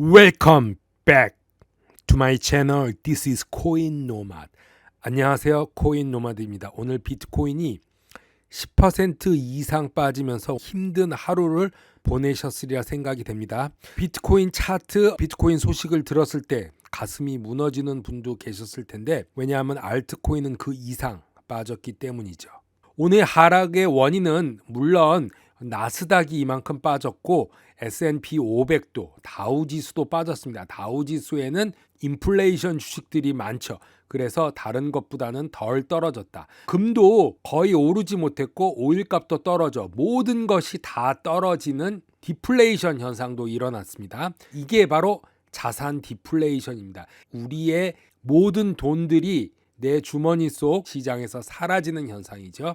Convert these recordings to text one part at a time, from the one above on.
Welcome back to my channel. This is Coin Nomad. 안녕하세요. 코인 노마드입니다. 오늘 비트코인이 10% 이상 빠지면서 힘든 하루를 보내셨으리라 생각이 됩니다. 비트코인 차트, 비트코인 소식을 들었을 때 가슴이 무너지는 분도 계셨을 텐데, 왜냐하면 알트코인은 그 이상 빠졌기 때문이죠. 오늘 하락의 원인은 물론 나스닥이 이만큼 빠졌고 S&P 500도 다우지수도 빠졌습니다. 다우지수에는 인플레이션 주식들이 많죠. 그래서 다른 것보다는 덜 떨어졌다. 금도 거의 오르지 못했고 오일값도 떨어져 모든 것이 다 떨어지는 디플레이션 현상도 일어났습니다. 이게 바로 자산 디플레이션입니다. 우리의 모든 돈들이 내 주머니 속 시장에서 사라지는 현상이죠.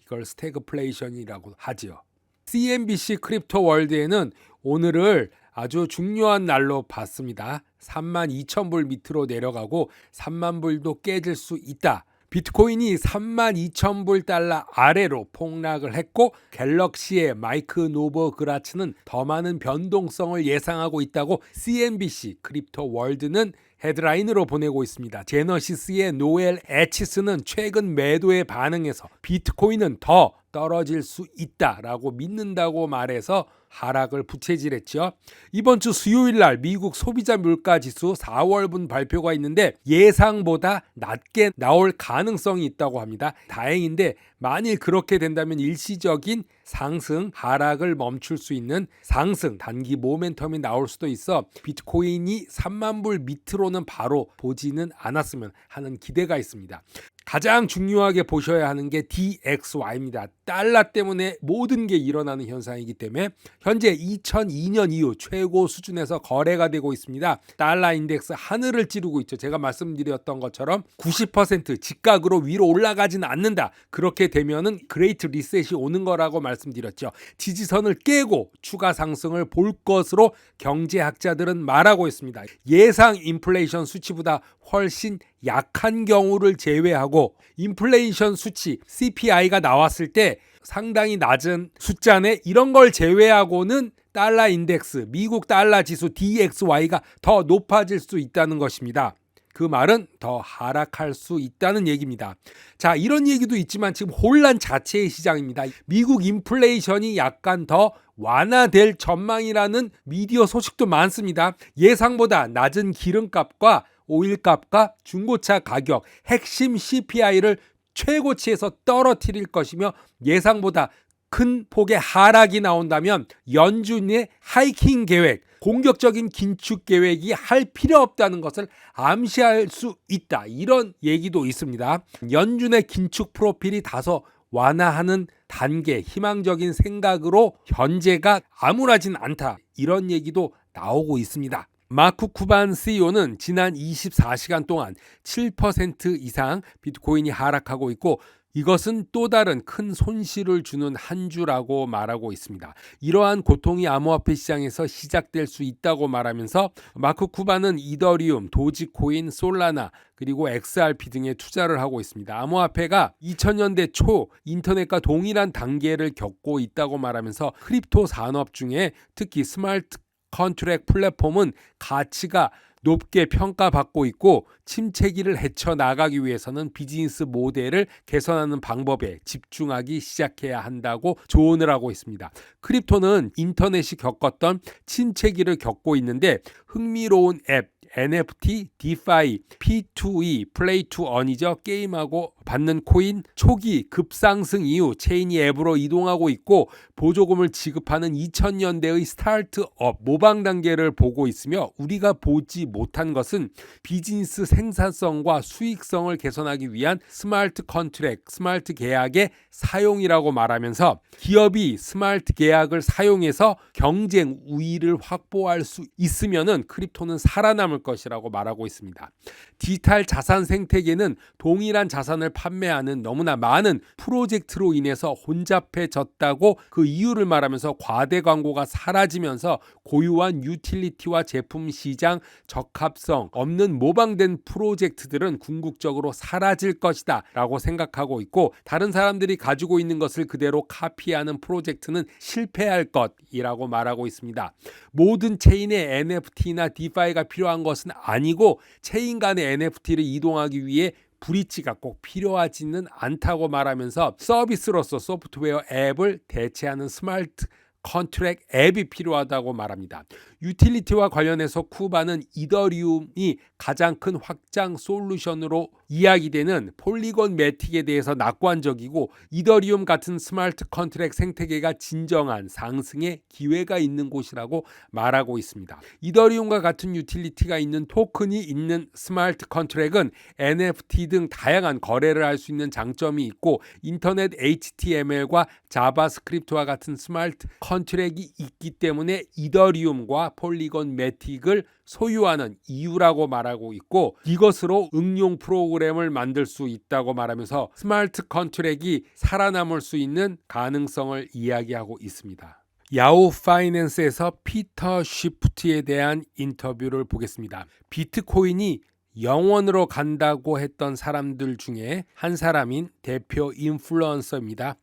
이걸 스태그플레이션이라고 하죠. CNBC 크립토 월드에는 오늘을 아주 중요한 날로 봤습니다. 32,000불 밑으로 내려가고 3만 불도 깨질 수 있다. 비트코인이 32,000불 달러 아래로 폭락을 했고, 갤럭시의 마이크 노버그라츠는 더 많은 변동성을 예상하고 있다고 CNBC 크립토 월드는 헤드라인으로 보내고 있습니다. 제너시스의 노엘 에치스는 최근 매도에 반응해서 비트코인은 더 떨어질 수 있다라고 믿는다고 말해서 하락을 부채질했죠. 이번 주 수요일 날 미국 소비자 물가 지수 4월분 발표가 있는데 예상보다 낮게 나올 가능성이 있다고 합니다. 다행인데 만일 그렇게 된다면 일시적인 상승, 하락을 멈출 수 있는 상승, 단기 모멘텀이 나올 수도 있어 비트코인이 3만 불 밑으로는 바로 보지는 않았으면 하는 기대가 있습니다. 가장 중요하게 보셔야 하는 게 DXY입니다. 달러 때문에 모든 게 일어나는 현상이기 때문에 현재 2002년 이후 최고 수준에서 거래가 되고 있습니다. 달러 인덱스 하늘을 찌르고 있죠. 제가 말씀드렸던 것처럼 90% 직각으로 위로 올라가지는 않는다. 그렇게 되면은 그레이트 리셋이 오는 거라고 말씀드렸죠. 지지선을 깨고 추가 상승을 볼 것으로 경제학자들은 말하고 있습니다. 예상 인플레이션 수치보다 훨씬 약한 경우를 제외하고 인플레이션 수치 CPI가 나왔을 때 상당히 낮은 숫자네, 이런 걸 제외하고는 달러 인덱스, 미국 달러 지수 DXY가 더 높아질 수 있다는 것입니다. 그 말은 더 하락할 수 있다는 얘기입니다. 자, 이런 얘기도 있지만 지금 혼란 자체의 시장입니다. 미국 인플레이션이 약간 더 완화될 전망이라는 미디어 소식도 많습니다. 예상보다 낮은 기름값과 오일값과 중고차 가격, 핵심 CPI를 최고치에서 떨어뜨릴 것이며, 예상보다 큰 폭의 하락이 나온다면 연준의 하이킹 계획, 공격적인 긴축 계획이 할 필요 없다는 것을 암시할 수 있다. 이런 얘기도 있습니다. 연준의 긴축 프로필이 다소 완화하는 단계, 희망적인 생각으로 현재가 암울하진 않다. 이런 얘기도 나오고 있습니다. 마크 쿠반 CEO는 지난 24시간 동안 7% 이상 비트코인이 하락하고 있고, 이것은 또 다른 큰 손실을 주는 한 주라고 말하고 있습니다. 이러한 고통이 암호화폐 시장에서 시작될 수 있다고 말하면서 마크 쿠반은 이더리움, 도지코인, 솔라나 그리고 XRP 등에 투자를 하고 있습니다. 암호화폐가 2000년대 초 인터넷과 동일한 단계를 겪고 있다고 말하면서 크립토 산업 중에 특히 스마트 컨트랙 플랫폼은 가치가 높게 평가받고 있고, 침체기를 헤쳐나가기 위해서는 비즈니스 모델을 개선하는 방법에 집중하기 시작해야 한다고 조언을 하고 있습니다. 크립토는 인터넷이 겪었던 침체기를 겪고 있는데 흥미로운 앱, NFT, DeFi, P2E, Play to Earn이죠. 게임하고 받는 코인 초기 급상승 이후 체인이 앱으로 이동하고 있고, 보조금을 지급하는 2000년대의 스타트업 모방 단계를 보고 있으며, 우리가 보지 못한 것은 비즈니스 생산성과 수익성을 개선하기 위한 스마트 컨트랙, 스마트 계약의 사용이라고 말하면서 기업이 스마트 계약을 사용해서 경쟁 우위를 확보할 수 있으면은 크립토는 살아남을 뛰어넘을 것이라고 말하고 있습니다. 디지털 자산 생태계는 동일한 자산을 판매하는 너무나 많은 프로젝트로 인해서 혼잡해졌다고 그 이유를 말하면서 과대 광고가 사라지면서 고유한 유틸리티와 제품 시장 적합성 없는 모방된 프로젝트들은 궁극적으로 사라질 것이다 라고 생각하고 있고, 다른 사람들이 가지고 있는 것을 그대로 카피하는 프로젝트는 실패할 것이라고 말하고 있습니다. 모든 체인에 NFT나 DeFi가 필요한 것은 아니고 체인 간의 NFT를 이동하기 위해 브릿지가 꼭 필요하지는 않다고 말하면서 서비스로서 소프트웨어 앱을 대체하는 스마트 컨트랙 앱이 필요하다고 말합니다. 유틸리티와 관련해서 쿠바는 이더리움이 가장 큰 확장 솔루션으로 이야기되는 폴리곤 매틱에 대해서 낙관적이고, 이더리움 같은 스마트 컨트랙 생태계가 진정한 상승의 기회가 있는 곳이라고 말하고 있습니다. 이더리움과 같은 유틸리티가 있는 토큰이 있는 스마트 컨트랙은 NFT 등 다양한 거래를 할 수 있는 장점이 있고, 인터넷 HTML과 자바스크립트와 같은 스마트 컨트랙이 있기 때문에 이더리움과 폴리곤 매틱을 소유하는 이유라고 말하고 있고, 이것으로 응용 프로그램을 만들 수 있다고 말하면서 스마트 컨트랙이 살아남을 수 있는 가능성을 이야기하고 있습니다. 야후 파이낸스에서 피터 쉬프트에 대한 인터뷰를 보겠습니다. 비트코인이 영원으로 간다고 했던 사람들 중에 한 사람인 대표 인플루언서입니다.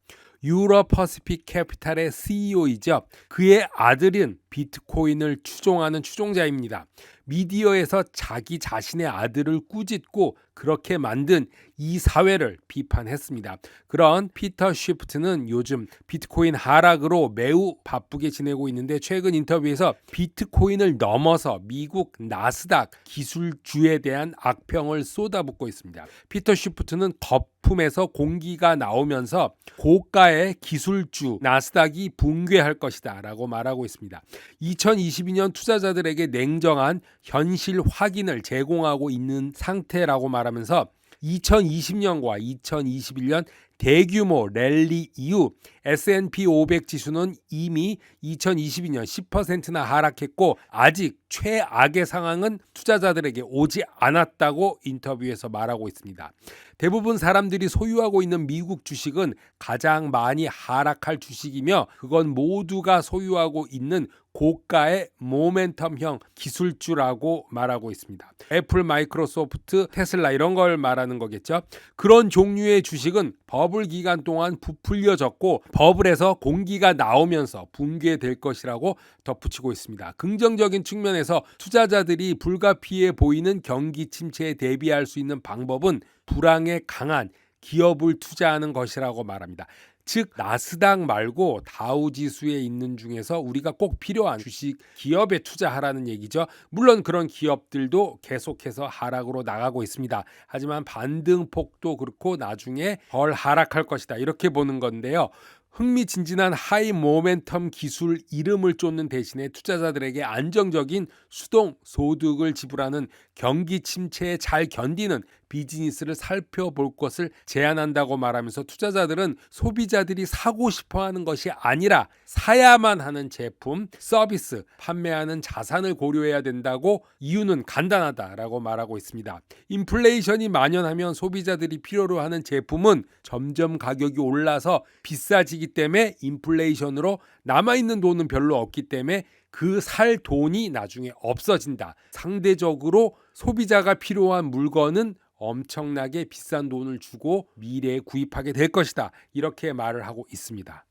유럽 퍼시픽 캐피탈의 CEO이죠. 그의 아들은 비트코인을 추종하는 추종자입니다. 미디어에서 자기 자신의 아들을 꾸짖고 그렇게 만든 이 사회를 비판했습니다. 그런 피터 쉬프트는 요즘 비트코인 하락으로 매우 바쁘게 지내고 있는데, 최근 인터뷰에서 비트코인을 넘어서 미국 나스닥 기술주에 대한 악평을 쏟아붓고 있습니다. 피터 쉬프트는 거품에서 공기가 나오면서 고가의 기술주 나스닥이 붕괴할 것이다 라고 말하고 있습니다. 2022년 투자자들에게 냉정한 현실 확인을 제공하고 있는 상태라고 말하면서 2020년과 2021년 대규모 랠리 이후 S&P 500 지수는 이미 2022년 10%나 하락했고, 아직 최악의 상황은 투자자들에게 오지 않았다고 인터뷰에서 말하고 있습니다. 대부분 사람들이 소유하고 있는 미국 주식은 가장 많이 하락할 주식이며, 그건 모두가 소유하고 있는 고가의 모멘텀형 기술주라고 말하고 있습니다. 애플, 마이크로소프트, 테슬라 이런 걸 말하는 거겠죠. 그런 종류의 주식은 버블 기간 동안 부풀려졌고, 버블에서 공기가 나오면서 붕괴될 것이라고 덧붙이고 있습니다. 긍정적인 측면에서 투자자들이 불가피해 보이는 경기 침체에 대비할 수 있는 방법은 불황에 강한 기업을 투자하는 것이라고 말합니다. 즉 나스닥 말고 다우지수에 있는 중에서 우리가 꼭 필요한 주식 기업에 투자하라는 얘기죠. 물론 그런 기업들도 계속해서 하락으로 나가고 있습니다. 하지만 반등폭도 그렇고 나중에 덜 하락할 것이다 이렇게 보는 건데요. 흥미진진한 하이 모멘텀 기술 이름을 쫓는 대신에 투자자들에게 안정적인 수동 소득을 지불하는 경기 침체에 잘 견디는 비즈니스를 살펴볼 것을 제안한다고 말하면서, 투자자들은 소비자들이 사고 싶어하는 것이 아니라 사야만 하는 제품, 서비스, 판매하는 자산을 고려해야 된다고 이유는 간단하다라고 말하고 있습니다. 인플레이션이 만연하면 소비자들이 필요로 하는 제품은 점점 가격이 올라서 비싸지기 때문에 인플레이션으로 남아있는 돈은 별로 없기 때문에 그 살 돈이 나중에 없어진다. 상대적으로 소비자가 필요한 물건은 엄청나게 비싼 돈을 주고 미래에 구입하게 될 것이다. 이렇게 말을 하고 있습니다.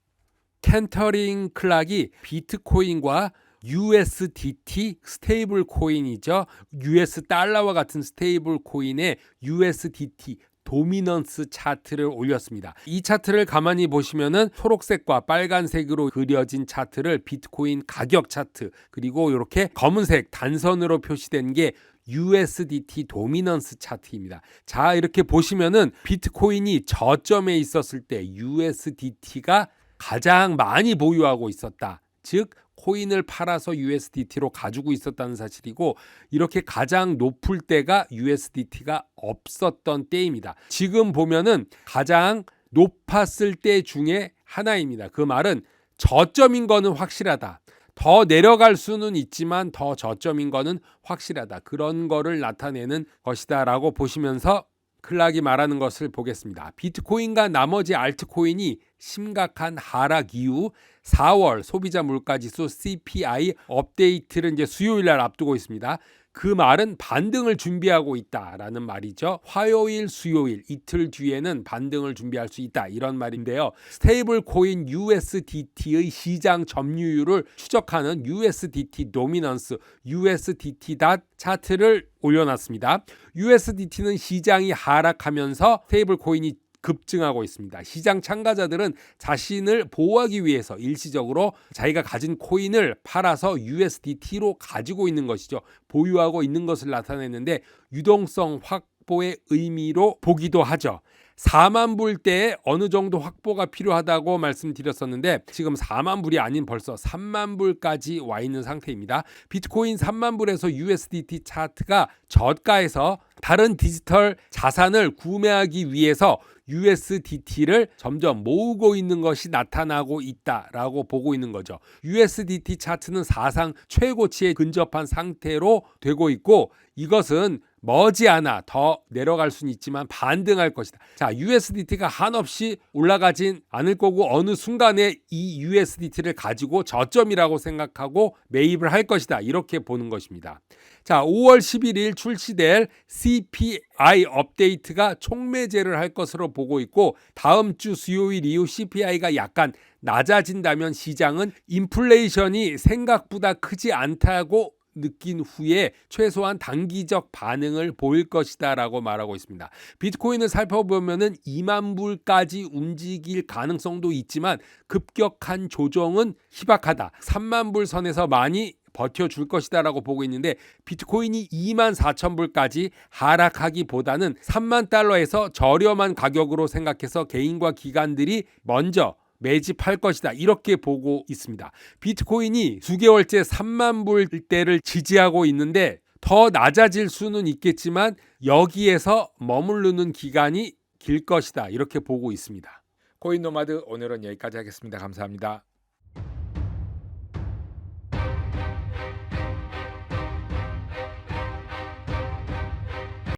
켄터링 클락이 비트코인과 USDT 스테이블 코인이죠. US 달러와 같은 스테이블 코인의 USDT 도미넌스 차트를 올렸습니다. 이 차트를 가만히 보시면은 초록색과 빨간색으로 그려진 차트를 비트코인 가격 차트, 그리고 이렇게 검은색 단선으로 표시된 게 USDT 도미넌스 차트입니다. 자, 이렇게 보시면은 비트코인이 저점에 있었을 때 USDT가 가장 많이 보유하고 있었다. 즉 코인을 팔아서 USDT로 가지고 있었다는 사실이고, 이렇게 가장 높을 때가 USDT가 없었던 때입니다. 지금 보면은 가장 높았을 때 중에 하나입니다. 그 말은 저점인 거는 확실하다. 더 내려갈 수는 있지만 더 저점인 거는 확실하다. 그런 거를 나타내는 것이다라고 보시면서 클락이 말하는 것을 보겠습니다. 비트코인과 나머지 알트코인이 심각한 하락 이후 4월 소비자 물가지수 CPI 업데이트를 이제 수요일 날 앞두고 있습니다. 그 말은 반등을 준비하고 있다라는 말이죠. 화요일, 수요일 이틀 뒤에는 반등을 준비할 수 있다 이런 말인데요. 스테이블 코인 USDT의 시장 점유율을 추적하는 USDT 도미넌스 USDT 차트를 올려놨습니다. USDT는 시장이 하락하면서 스테이블 코인이 급증하고 있습니다. 시장 참가자들은 자신을 보호하기 위해서 일시적으로 자기가 가진 코인을 팔아서 USDT로 가지고 있는 것이죠. 보유하고 있는 것을 나타내는데 유동성 확보의 의미로 보기도 하죠. 4만 불대에 어느 정도 확보가 필요하다고 말씀드렸었는데 지금 4만 불이 아닌 벌써 3만 불까지 와 있는 상태입니다. 비트코인 3만 불에서 USDT 차트가 저가에서 다른 디지털 자산을 구매하기 위해서 USDT를 점점 모으고 있는 것이 나타나고 있다라고 보고 있는 거죠. USDT 차트는 사상 최고치에 근접한 상태로 되고 있고 이것은 머지않아 더 내려갈 수는 있지만 반등할 것이다. 자, USDT가 한없이 올라가진 않을 거고 어느 순간에 이 USDT를 가지고 저점이라고 생각하고 매입을 할 것이다. 이렇게 보는 것입니다. 자, 5월 11일 출시될 CPI 업데이트가 촉매제를 할 것으로 보고 있고 다음 주 수요일 이후 CPI가 약간 낮아진다면 시장은 인플레이션이 생각보다 크지 않다고 느낀 후에 최소한 단기적 반응을 보일 것이다 라고 말하고 있습니다. 비트코인을 살펴보면은 2만 불까지 움직일 가능성도 있지만 급격한 조정은 희박하다. 3만 불 선에서 많이 버텨줄 것이다 라고 보고 있는데 비트코인이 2만 4천 불까지 하락하기보다는 3만 달러에서 저렴한 가격으로 생각해서 개인과 기관들이 먼저 매집할 것이다 이렇게 보고 있습니다. 비트코인이 수개월째 3만 불대를 지지하고 있는데 더 낮아질 수는 있겠지만 여기에서 머무르는 기간이 길 것이다 이렇게 보고 있습니다. 코인 노마드 오늘은 여기까지 하겠습니다. 감사합니다.